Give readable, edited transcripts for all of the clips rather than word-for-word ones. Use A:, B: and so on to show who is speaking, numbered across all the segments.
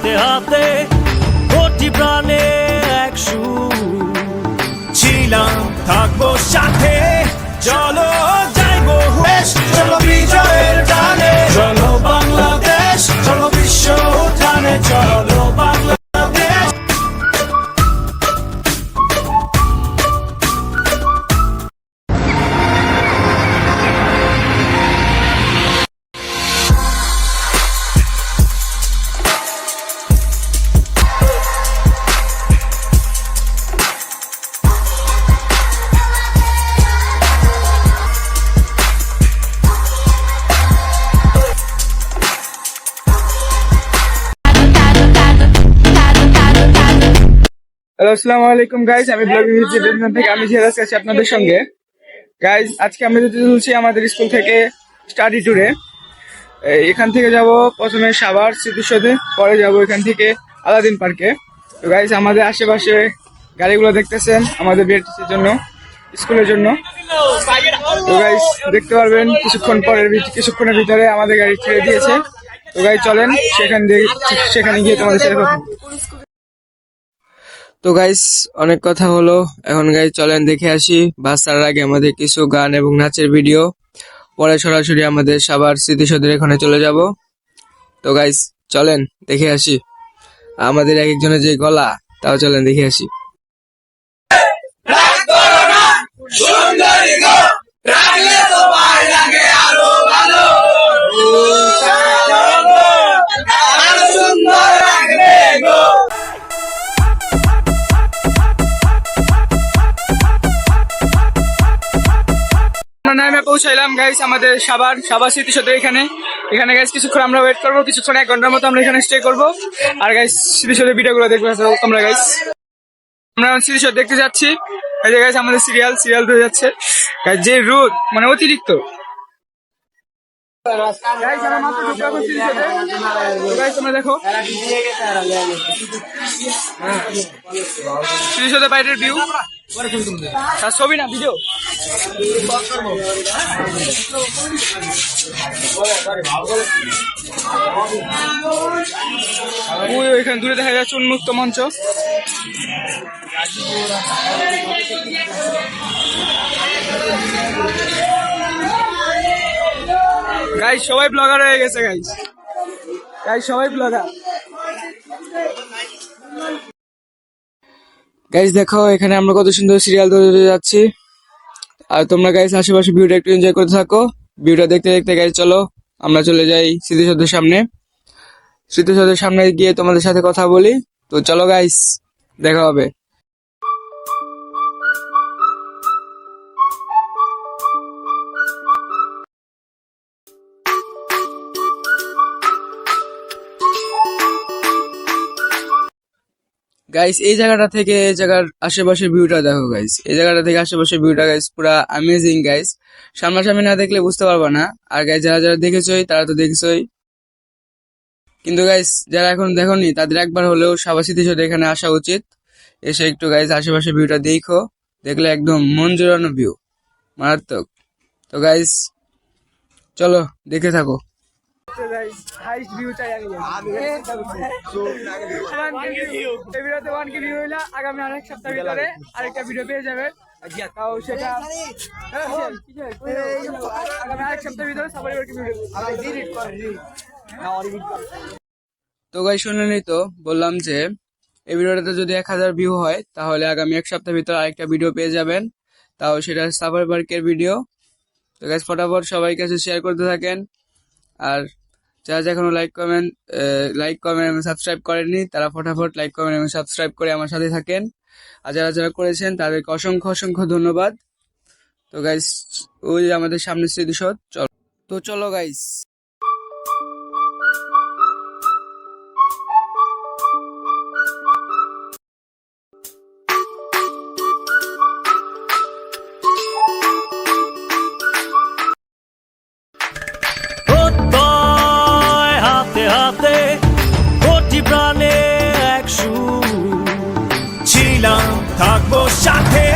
A: হাতে হাতে কোটি প্রাণে এক সুর ছিলাম থাকবো সাথে চলো যাইবো বেশ চলো বিজয়ের টানে চলো বাংলাদেশ চলো বিশ্ব উঠানে চলো বাংলাদেশ।
B: হ্যালো, আসসালামু আলাইকুম গাইজ। আমি ব্লগিং থেকে আমি সিরাজ আছি আপনাদের সঙ্গে। গাইজ, আজকে আমি যেতে চলছি আমাদের স্কুল থেকে স্টাডি ট্যুরে। এখান থেকে যাব প্রথমে সাভার স্মৃতিসৌধে, পরে যাব এখান থেকে আলাদিন পার্কে। তো গাইজ, আমাদের আশেপাশে গাড়িগুলো দেখতেছেন আমাদের বিএটিসির জন্য, স্কুলের জন্য। তো গাইজ, দেখতে পারবেন কিছুক্ষণের ভিতরে আমাদের গাড়ি ছেড়ে দিয়েছে। তো গাইজ, চলেন সেখানে গিয়ে তোমাদের সাথে কথা। তো গাইস, অনেক কথা হলো, এখন গাইস চলেন দেখে আসি। বাস ছাড়ার আগে আমাদের কিছু গান এবং নাচের ভিডিও, পরে সরাসরি আমাদের সাভার স্মৃতিসৌধের এখানে চলে যাব। তো গাইস চলেন দেখে আসি আমাদের এক একজনের যে গলা, তাও চলেন দেখে আসি। আমরা পৌঁছাইলাম গাইস আমাদের সাভার স্মৃতিসৌধ। এখানে গাইস কিছুক্ষণ আমরা ওয়েট করবো, কিছুক্ষণ 1 ঘন্টার মতো আমরা এখানে স্টে করবো। আর গাইস স্মৃতিসৌধের ভিডিও গুলো দেখবো তোমরা গাইস। আমরা স্মৃতিসৌধ দেখতে যাচ্ছি। এই যে গাইস আমাদের সিরিয়াল ধরে যাচ্ছে গাইস, যে রোদ মানে অতিরিক্ত। গাইস আমরা মাত্র ঢুকলাম স্মৃতিসৌধে। তো গাইস তোমরা দেখো স্মৃতিসৌধের বাইরের ভিউ। ছবি না ভিডিও। এখানে দূরে দেখা যাচ্ছে উন্মুক্ত মঞ্চ। গাইস সবাই ব্লগার হয়ে গেছে গাইস সবাই ব্লগার। গাইস দেখো এখানে আমরা কত সুন্দর সিরিয়াল ধরে যাচ্ছি। আর তোমরা গাইস আশেপাশে ভিউটা একটু এনজয় করতে থাকো। ভিউটা দেখতে দেখতে গাইস চলো আমরা চলে যাই স্মৃতিসৌধের সামনে। স্মৃতিসৌধের সামনে গিয়ে তোমাদের সাথে কথা বলি। তো চলো গাইস, দেখা হবে। গাইস এই জায়গাটা থেকে এই জায়গার আশেপাশের ভিউটা দেখো গাইস। এই জায়গাটা থেকে আশেপাশের ভিউটা গাইস পুরা অ্যামেজিং গাইস। সামনাসামনি না দেখলে বুঝতে পারবা না। আর গাইস যারা দেখেছই তারা তো দেখেছই, কিন্তু গাইস যারা এখন দেখোনি তাদের একবার হলেও সাভার স্মৃতিসৌধ এখানে আসা উচিত। এসে একটু গাইস আশেপাশের ভিউটা দেখলে একদম মন জোড়ানো ভিউ, মারাত্মক। তো গাইস চলো দেখে থাকো। আগামী আরেক সপ্তাহের ভিতরে আরেকটা ভিডিও পেয়ে যাবে। সেটা আগামী আরেক সপ্তাহের ভিতরে তো গাইস শুনলেনই তো, বললাম যে এই ভিডিওটাতে যদি 1000 ভিউ হয় তাহলে আগামী 1 সপ্তাহের ভিতরে আরেকটা ভিডিও পেয়ে যাবেন, তাও সেটা সাভার পার্কের ভিডিও। তো গাইস ফটাফট সবাই কাছে শেয়ার করতে থাকেন। আর যারা এখনো লাইক কমেন্ট এবং সাবস্ক্রাইব করেননি তারা ফটাফট লাইক কমেন্ট এবং সাবস্ক্রাইব করে আমার সাথে থাকেন। আর যারা করেছেন তাদেরকে অসংখ্য ধন্যবাদ। তো গাইস ওই আমাদের সামনে স্মৃতিসৌধ, চলো গাইস।
A: হাতে হাতে কোটি প্রাণে এক সুর ছিলাম থাকবো সাথে।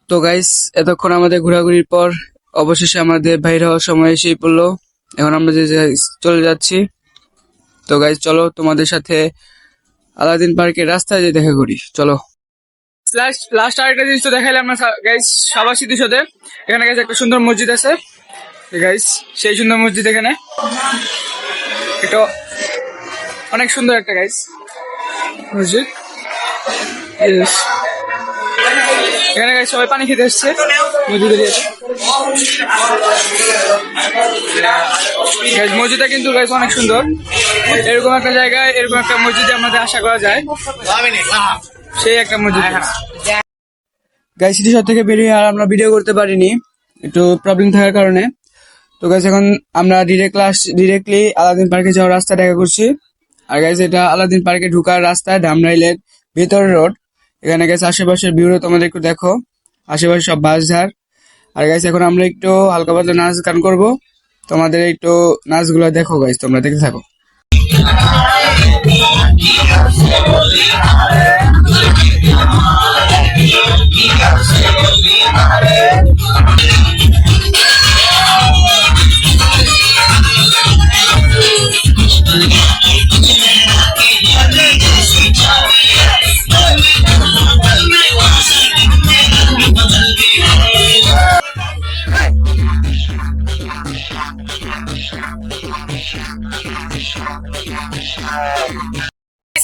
B: তো গাইস এতক্ষণ আমাদের ঘোরাঘুরির পর অবশেষে আমাদের বাইরে হওয়ার সময় এসেই পড়লো। এখন আমরা চলে যাচ্ছি। তো গাইস চলো তোমাদের সাথে আলাদিন পার্কের রাস্তায় যে দেখা করি, চলো। লাস্ট আরেকটা জিনিস তো দেখাইলাম আমরা গাইস সবার স্মৃতির সাথে। এখানে গাইস একটা সুন্দর মসজিদ আছে গাইস, সেই সুন্দর মসজিদ এখানে এটা অনেক সুন্দর একটা গাইস মসজিদ। Yes. এখানে গাইস সবাই পানি খেতে এসছে মসজিদের গাইস। মসজিদটা কিন্তু গাইস অনেক সুন্দর। এরকম একটা জায়গায় এরকম একটা মসজিদে আমাদের আশা করা যায়, সেই একটা মসজিদ গাইস। সিটি শহর থেকে বেরিয়ে আর আমরা ভিডিও করতে পারিনি, একটু প্রবলেম থাকার কারণে। তো গাইস এখন আমরা ডিরেক্টলি আলাদিন পার্কে যাওয়ার রাস্তা দেখা করছি। আর গাইস এটা আলাদিন পার্কে ঢোকার রাস্তা, ধামরাইলের ভেতর রোড। এখানে গাইস আশেপাশের ভিউটা তোমাদের একটু দেখো, আশেপাশে সব বাঁশঝাড়। আর গাইস এখন আমরা একটু হালকা পাতলা নাচ গান করবো, তোমাদের একটু নাচগুলো দেখো গাইস, তোমরা দেখতে থাকো।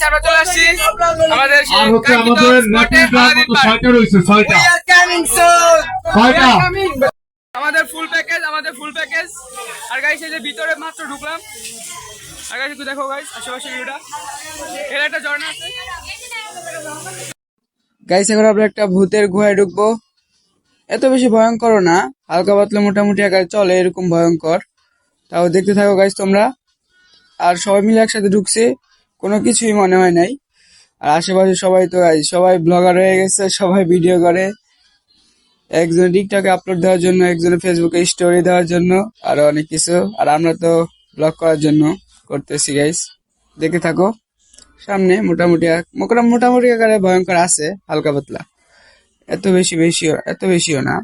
B: আমরা চলে আসছি আমাদের
C: আর হচ্ছে আমাদের ন্যাশনাল মতো 6টা রয়েছে 6টা
B: আমাদের ফুল প্যাকেজ। আর গাইস এই যে ভিতরে মাত্র ঢুকলাম। আর গাইস একটু দেখো গাইস আশেপাশে ভিউটা, এর একটা ঝর্ণা আছে গাইস। এখন আমরা একটা ভূতের গুহায় ঢুকবো। এত বেশি ভয়ঙ্কর না, হালকা পাতলা মোটামুটি আকার চলে, এরকম ভয়ঙ্কর। তাও দেখতে থাকো গাইস তোমরা। আর সবাই মিলে একসাথে ঢুকছে, কোনো কিছুই মনে হয় নাই। আর আশেপাশে সবাই তো সবাই ব্লগার হয়ে গেছে, সবাই ভিডিও করে, একজন টিকটকে আপলোড দেওয়ার জন্য, একজনে ফেসবুকে স্টোরি দেওয়ার জন্য, আরো অনেক কিছু। আর আমরা তো ব্লগ করার জন্য করতেছি গাইস, দেখে থাকো। সামনে মোটামুটি আকারে ভয়ঙ্কর আছে, হালকা পাতলা, এত বেশিও না।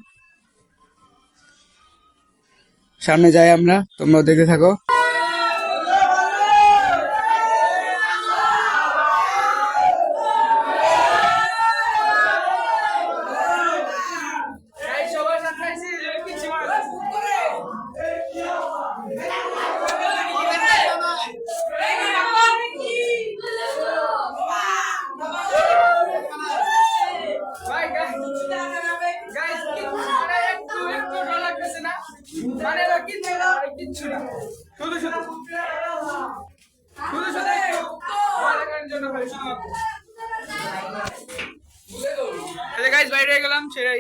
B: সামনে যাই আমরা, তোমরাও দেখে থাকো। বাইরে গেলাম সেটা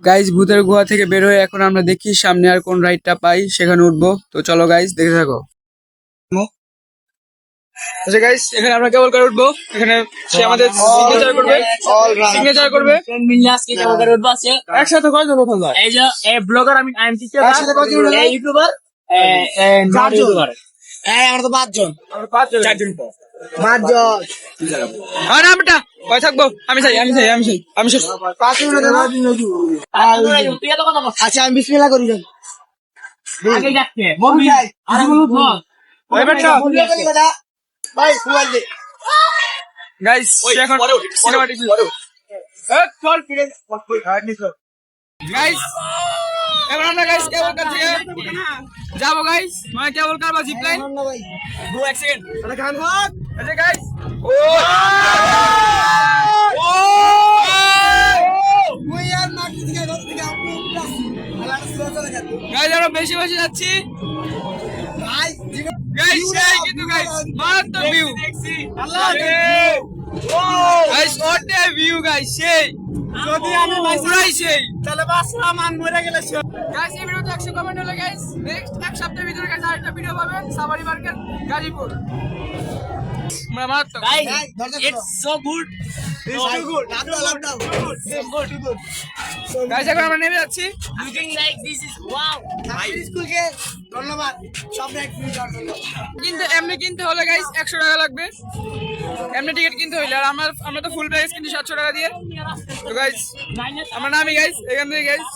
B: গাইজ ভূতের গুহা থেকে বের হয়ে এখন আমরা দেখি সামনে আর কোন রাইডটা পাই, সেখানে উঠবো। তো চলো গাইজ দেখে থাকো। আচ্ছা গাইস এখানে আমরা কেবল কার উঠবো, এখানে সে আমাদের সিগনেচার করবে। একসাথে কয়জন ওঠা যায়? এই যে ব্লগার, আমি টিচার, একসাথে কয়জন ওঠা যায়? ইউটিউবার চারজন। আমরা তো পাঁচজন, চারজন আর আমরা কয় থাকবো? আমি চাই আচ্ছা আমি বিসমিল্লাহ করি। আগে যাচ্ছে গাইস এখন সিনেমাটিক গাইস এখন আমরা গাইস কেবল কার থেকে যাবো গাইস, মানে কেবল কার বা জিপ লাইন। ব্রো এক সেকেন্ড আরে গান হোক। আচ্ছা গাইস ও ওই আর মাটি থেকে ঘর থেকে আপনি আলাদা স্লো চলে যাচ্ছে গাইস, আমরা বেশি যাচ্ছি গাইস। গাইস সেই কিন্তু গাইস মাত্র view Allah guys, what a view guys. সেই যদি আমি পুরাই সেই তাহলে বাসরা মান মরে গেলে গাইস। এই ভিডিওতে 100 কমেন্ট হলো গাইস। নেক্সট এক সপ্তাহের ভিতরে গাইস আরেকটা ভিডিও পাবেন সাফারি পার্কের গাজীপুর। মারাত্মক guys, it's so good, it's so good, so good. Guys এখন আমরা নেমে যাচ্ছি। কিন্তু এমনি কিনতে হলে গাইস 100 টাকা লাগবে, এমনি টিকিট কিনতে হইলে। আর আমরা তো ফুল প্যাকেজ কিন্তু 700 টাকা দিয়ে। তো গাইস আমরা নামি গাইস এখান থেকে গাইস,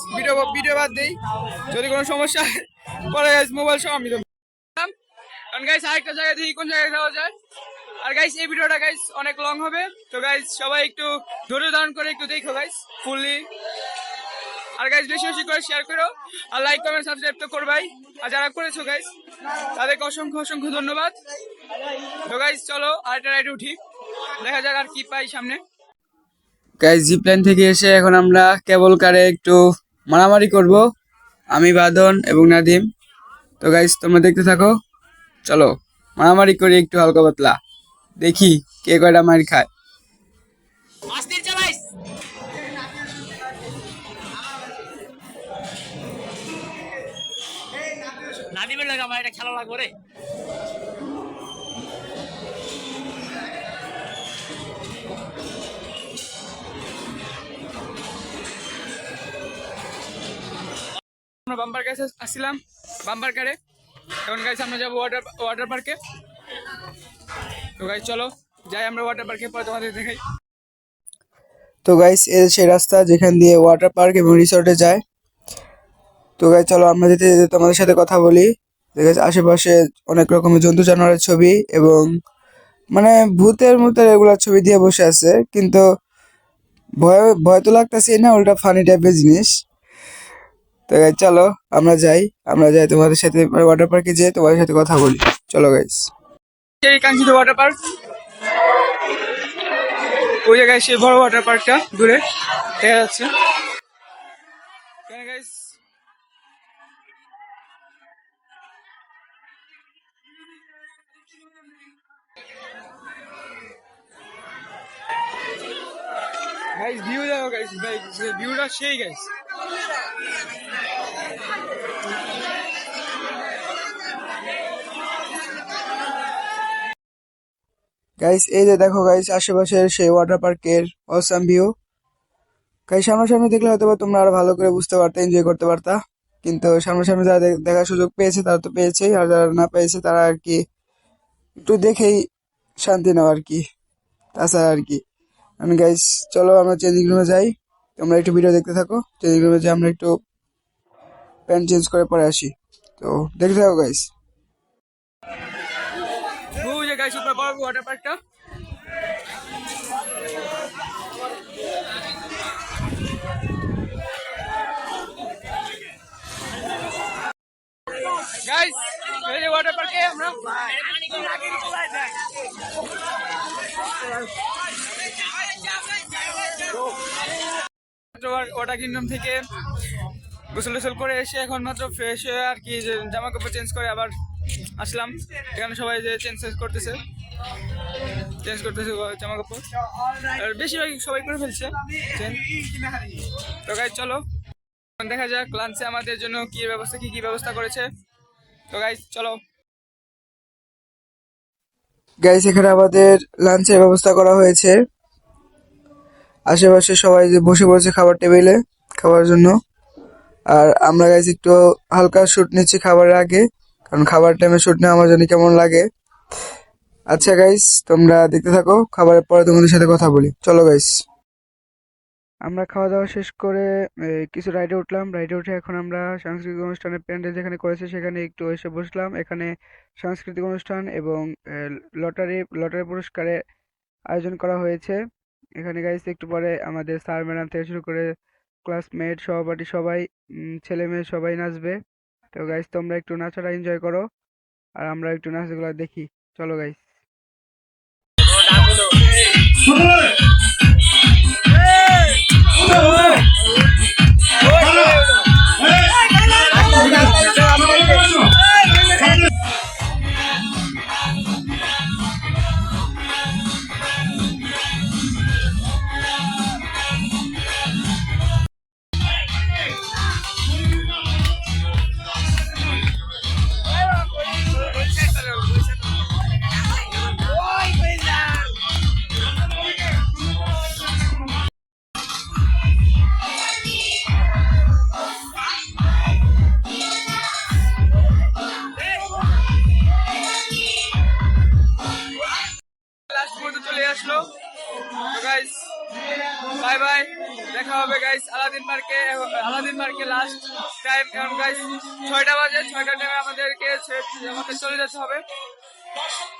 B: ভিডিও বাদ দেই, যদি কোনো সমস্যা হয় পরে গাইস মোবাইল সহ আমি তো কারণ গাইস আরেকটা জায়গায় দেখি কোন জায়গায় যাওয়া যায়। আর গাইস এই ভিডিওটা গাইস অনেক লং হবে, তো গাইস সবাই একটু ধৈর্য ধারণ করে একটু দেখো গাইস ফুললি। আর গাইস বেশি বেশি করে শেয়ার করো, আর লাইক কমেন্ট সাবস্ক্রাইব তো করবাই। আর যারা করেছো গাইস তাদেরকে অসংখ্য অসংখ্য ধন্যবাদ। তো গাইস চলো আরেকটা রাইডে উঠি, দেখা যাক আর কি পাই সামনে। গাইস জিপ লাইন থেকে এসে এখন আমরা কেবল কারে একটু মারামারি করব, আমি বাদন এবং নাদিম। তো গাইস তোমরা দেখতে থাকো, চলো মারামারি করি একটু হালকা পাতলা, দেখি কে কয়টা মার খায়।
A: নাদিমের লাগে আমার এটা খেলা লাগবে রে।
B: আমরা বাম্পার কাছে আসছিলাম, বাম্পার কারে। এখন গাইস আমরা যাবো ওয়াটার পার্কে। তো গাইস চলো যাই আমরা ওয়াটার পার্কে, পরে তোমাদের দেখাই। তো গাইস এই সেই রাস্তা যেখান দিয়ে ওয়াটার পার্ক এবং রিসর্টে যায়। তো গাইস চলো আমরা যেতে যেতে তোমাদের সাথে কথা বলি। গাইস আশেপাশে অনেক রকমের জন্তু জানোয়ারের ছবি এবং মানে ভূতের মতো এগুলা ছবি দিয়ে বসে আছে, কিন্তু ভয় ভয় তো লাগতেছে না, উল্টা ফানি টাইপের জিনিস। তো গাইস চলো আমরা যাই তোমাদের সাথে ওয়াটার পার্কে যেয়ে তোমাদের সাথে কথা বলি। চলো গাইস, সেই কাঙ্ক্ষিত ওয়াটার পার্ক, ওই জায়গায় সেই বড় ওয়াটার পার্কটা দূরে দেখা যাচ্ছে। গাইস গাইস ভিউ দেখো গাইস, ভিউটা সেই গাইস। গাইস এই যে দেখো গাইস আশেপাশের সেই ওয়াটার পার্কের অসাম ভিউ। গাইস সামনাসামনি দেখলে হয়তো তোমরা আরো ভালো করে বুঝতে পারতে, এনজয় করতে পারতা, কিন্তু সামনাসামনি যারা দেখার সুযোগ পেয়েছে তারা তো পেয়েছেই, আর যারা না পেয়েছে তারা আর কি একটু দেখেই শান্তি নাও আর কি, তাছাড়া আর কি। গাইস চলো আমরা চেঞ্জিং রুমে যাই, তোমরা একটু ভিডিও দেখতে থাকো। চেঞ্জিং রুমে যাই, আমরা একটু প্যান্ট চেঞ্জ করে পরে আসি, তো দেখতে থাকো গাইস। ওই যে গাইস উপরে বড় ওয়াটার পার্কটা। গাইস এই যে ওয়াটার পার্কে আমরা ওয়াটার কিংডম থেকে গোসল টোসল করে এসে এখন মাত্র ফ্রেশ হয়ে আর কি জামা কাপড় চেঞ্জ করে আবার আসলাম। এখানে সবাই যে চেঞ্জ করতেছে জামা কাপড়, আর বেশিরভাগ সবাই করে ফেলছে। তো গাইস চলো দেখা যাক লাঞ্চে আমাদের জন্য কি ব্যবস্থা করেছে। তো গাইস চলো। গাইস এখানে আমাদের লাঞ্চের ব্যবস্থা করা হয়েছে, আশেপাশে সবাই যে বসে পড়েছে খাবার টেবিলে খাওয়ার জন্য। আর আমরা গাইস একটু হালকা শুট নিচ্ছি খাবারের আগে, কারণ খাবার টাইমে শুট নেওয়া আমার জন্য কেমন লাগে। আচ্ছা গাইস তোমরা দেখতে থাকো, খাবারের পরে তোমাদের সাথে কথা বলি। চলো গাইস আমরা খাওয়া দাওয়া শেষ করে কিছু রাইডে উঠলাম। রাইডে উঠে এখন আমরা সাংস্কৃতিক অনুষ্ঠানের প্যান্ডেল যেখানে করেছে সেখানে একটু এসে বসলাম। এখানে সাংস্কৃতিক অনুষ্ঠান এবং লটারি পুরস্কারের আয়োজন করা হয়েছে। এখানে গাইস একটু পরে আমাদের স্যার ম্যাডাম থেকে শুরু করে ক্লাসমেট সহপাঠী সবাই, ছেলে মেয়ে সবাই নাচবে। তো গাইস তোমরা একটু নাচাটা এনজয় করো, আর আমরা একটু নাচগুলো দেখি। চলো গাইস। আসলো। তো গাইস বাই বাই, দেখা হবে গাইস আলাদিন পার্কে লাস্ট টাইম। কারণ গাইস 6টা বাজে, 6টার টাইমে আমাদেরকে চলে যেতে হবে।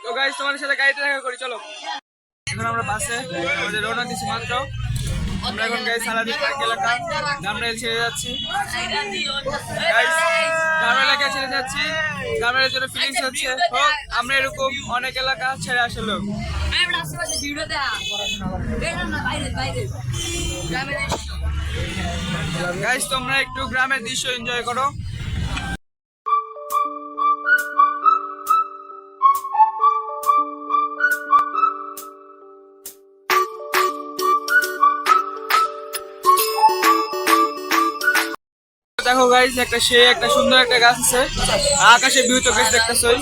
B: তো গাইস তোমাদের সাথে গাড়িতে দেখা করি, চলো। এখন আমরা বাসে আমাদের রওনা দিচ্ছি মাত্র। আমরা এখন গাইস আলাদিন পার্ক এলাকা ধামরাইল ছেড়ে যাচ্ছি। গাইস ধামরাইল এলাকা ছেড়ে যাচ্ছি। ধামরাইলের জন্য ফিলিংস হচ্ছে হোক আমরা এরকম অনেক এলাকা ছেড়ে আসলো। গাইস তোমরা একটু গ্রামের দৃশ্য এনজয় করো। দেখো গাইস একটা সুন্দর একটা গাছ আছে, আকাশে ভিউ তো গাছ দেখতেছই।